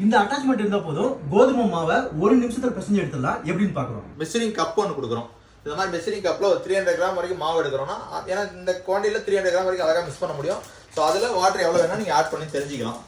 இந்த அட்டாச்மெண்ட் இருந்தா போதும் கோதுமை மாவை ஒரு நிமிஷத்துல பிசைஞ்சு எடுத்துடலாம். எப்படின்னு பார்க்குறோம். மெஷரிங் கப் ஒன்று கொடுக்குறோம். இந்த மாதிரி மெஷரிங் கப்பில் ஒரு 300 கிராம் வரைக்கும் மாவு எடுக்கிறோம்னா, ஏன்னா இந்த குவான்டிட்டியில் 300 கிராம் வரைக்கும் அழகாக மிக்ஸ் பண்ண முடியும். ஸோ அதில் வாட்டர் எவ்வளோ வேணால் நீங்கள் ஆட் பண்ணி தெரிஞ்சுக்கலாம்.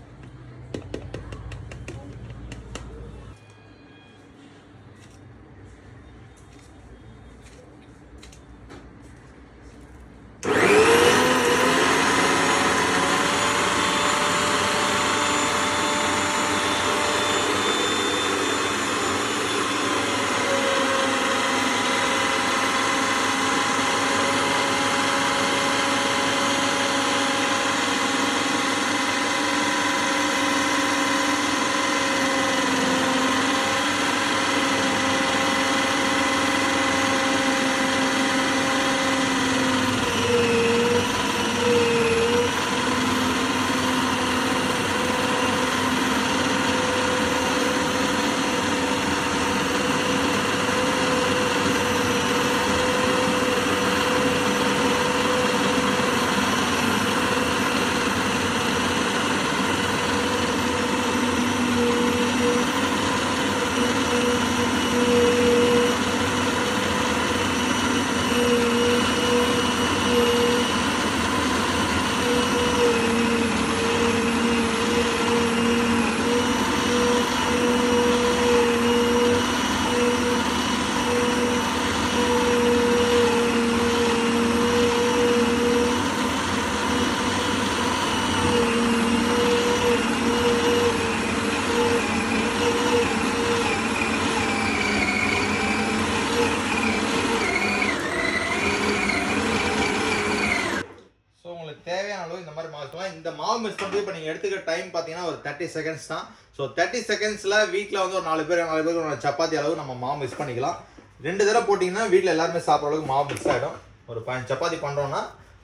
தேவையான அளவு இந்த மாதிரி மாற்றலாம். இந்த மாவு மிக்ஸ் பண்ணி இப்போ நீங்கள் எடுத்துக்கிற டைம் பார்த்தீங்கன்னா ஒரு 30 செகண்ட்ஸ் தான். ஸோ 30 செகண்ட்ஸில் வீட்டில் வந்து ஒரு 4 பேருக்கு சப்பாத்தி அளவு நம்ம மாவு மிக்ஸ் பண்ணிக்கலாம். 2 தடவை போட்டிங்கன்னா வீட்டில் எல்லாருமே சாப்பிட்ற அளவுக்கு மாவு மிக்ஸ் ஆகிடும். ஒரு 5 சப்பாத்தி பண்ணுறோன்னா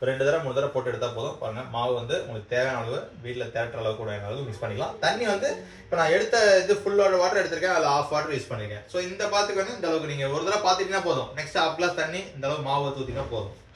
2 தடவை 3 தடவை போட்டு எடுத்தால் போதும். பாருங்கள், மாவு வந்து உங்களுக்கு தேவையான அளவு வீட்டில் தேட்டுற அளவு கூட அளவு மிக்ஸ் பண்ணிக்கலாம். தண்ணி வந்து இப்போ நான் எடுத்த இது ஃபுல்லோட வாட்டர் எடுத்திருக்கேன், அதில் ½ வாட்டர் யூஸ் பண்ணியிருக்கேன். ஸோ இந்த பாத்துக்கு வந்து இந்த அளவுக்கு நீங்கள் ஒரு தடவை பார்த்துட்டீங்கன்னா போதும். நெக்ஸ்ட் ½ கிளாஸ் தண்ணி இந்த அளவு மாவு ஊற்றினா போதும்.